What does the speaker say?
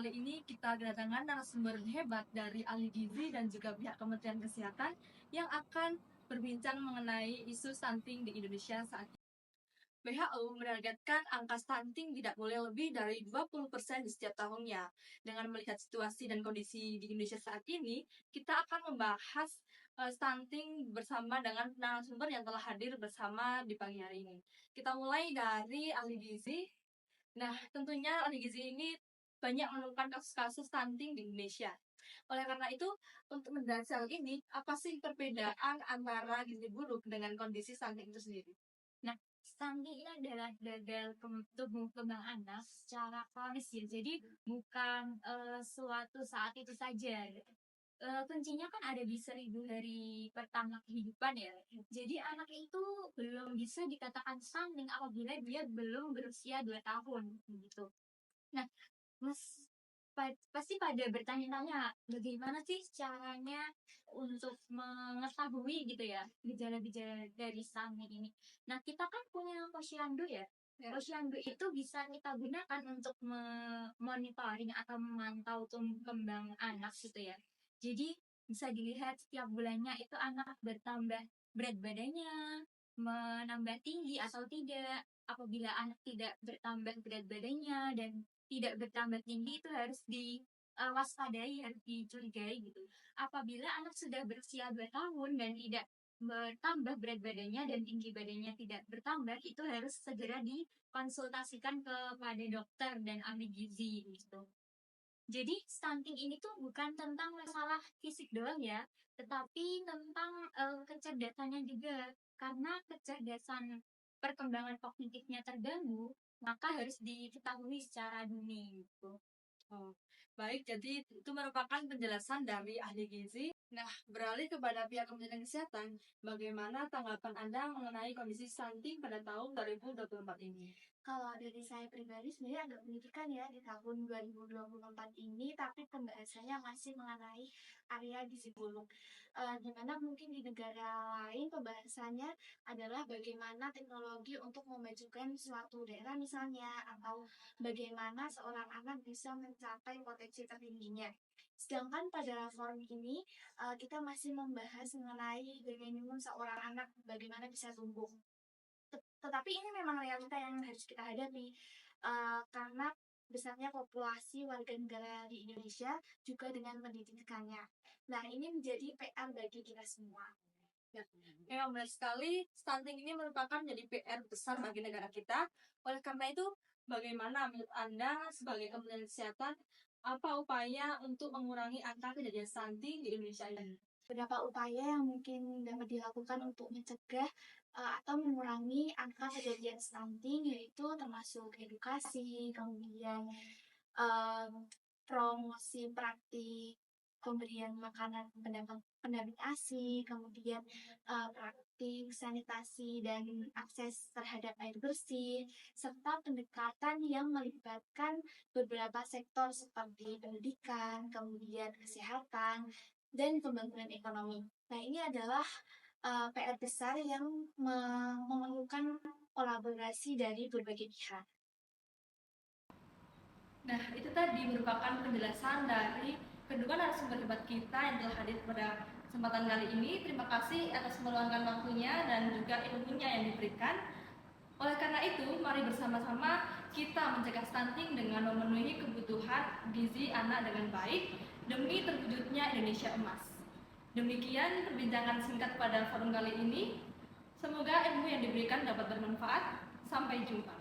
kali ini kita kedatangan narasumber hebat dari ahli gizi dan juga pihak Kementerian Kesehatan yang akan berbincang mengenai isu stunting di Indonesia saat ini. WHO menargetkan angka stunting tidak boleh lebih dari 20% di setiap tahunnya. Dengan melihat situasi dan kondisi di Indonesia saat ini, kita akan membahas stunting bersama dengan narasumber yang telah hadir bersama di pagi hari ini. Kita mulai dari ahli gizi. Nah, tentunya ahli gizi ini banyak menemukan kasus-kasus stunting di Indonesia. Oleh karena itu, untuk menjelaskan hal ini, apa sih perbedaan antara gizi buruk dengan kondisi stunting itu sendiri? Nah, stunting ini adalah gagal tumbuh kembang anak secara kronis ya. Jadi bukan suatu saat itu saja. Kuncinya kan ada di 1000 hari pertama kehidupan ya. Jadi anak itu belum bisa dikatakan stunting apabila dia belum berusia 2 tahun gitu. Nah, Mas pasti pada bertanya-tanya, bagaimana sih caranya untuk mengetahui gitu ya gejala-gejala dari stunting ini. Nah, kita kan punya posyandu ya. Ya. Posyandu itu bisa kita gunakan untuk monitoring atau memantau tumbuh kembang anak gitu ya. Jadi bisa dilihat setiap bulannya itu anak bertambah berat badannya, menambah tinggi atau tidak. Apabila anak tidak bertambah berat badannya dan tidak bertambah tinggi itu harus diwaspadai, harus dicurigai gitu. Apabila anak sudah berusia 2 tahun dan tidak bertambah berat badannya dan tinggi badannya tidak bertambah, itu harus segera dikonsultasikan kepada dokter dan ahli gizi gitu. Jadi stunting ini tuh bukan tentang masalah fisik doang ya, tetapi tentang kecerdasannya juga. Karena kecerdasan perkembangan kognitifnya terganggu, maka harus diketahui secara dini gitu. Oh, baik, jadi itu merupakan penjelasan dari ahli gizi. Nah, beralih kepada pihak Kementerian Kesehatan, bagaimana tanggapan Anda mengenai kondisi stunting pada tahun 2024 ini? Kalau dari saya pribadi sebenarnya agak menyedihkan ya di tahun 2024 ini, tapi pembahasannya masih mengenai area gizi buruk. Di mana mungkin di negara lain pembahasannya adalah bagaimana teknologi untuk memajukan suatu daerah misalnya, atau bagaimana seorang anak bisa mencapai potensi tertingginya. Sedangkan pada forum ini, kita masih membahas mengenai bagaimana seorang anak bagaimana bisa tumbuh. Tetapi ini memang realita yang harus kita hadapi, karena besarnya populasi warga negara di Indonesia juga dengan pendidikannya. Nah, ini menjadi PR bagi kita semua. Ya, memang benar sekali, stunting ini merupakan jadi PR besar bagi negara kita. Oleh karena itu, bagaimana menurut Anda sebagai Kementerian Kesehatan, apa upaya untuk mengurangi angka kejadian stunting di Indonesia ini? Beberapa upaya yang mungkin dapat dilakukan untuk mencegah atau mengurangi angka kejadian stunting yaitu termasuk edukasi, kemudian promosi praktik pemberian makanan pendamping ASI, kemudian praktik sanitasi dan akses terhadap air bersih, serta pendekatan yang melibatkan beberapa sektor seperti pendidikan, kemudian kesehatan, dan pembangunan ekonomi. Nah, ini adalah PR besar yang memerlukan kolaborasi dari berbagai pihak. Nah, itu tadi merupakan penjelasan dari kedua narasumber hebat kita yang telah hadir pada kesempatan kali ini. Terima kasih atas meluangkan waktunya dan juga ilmunya yang diberikan. Oleh karena itu, mari bersama-sama kita mencegah stunting dengan memenuhi kebutuhan gizi anak dengan baik demi terwujudnya Indonesia Emas. Demikian perbincangan singkat pada forum kali ini. Semoga ilmu yang diberikan dapat bermanfaat. Sampai jumpa.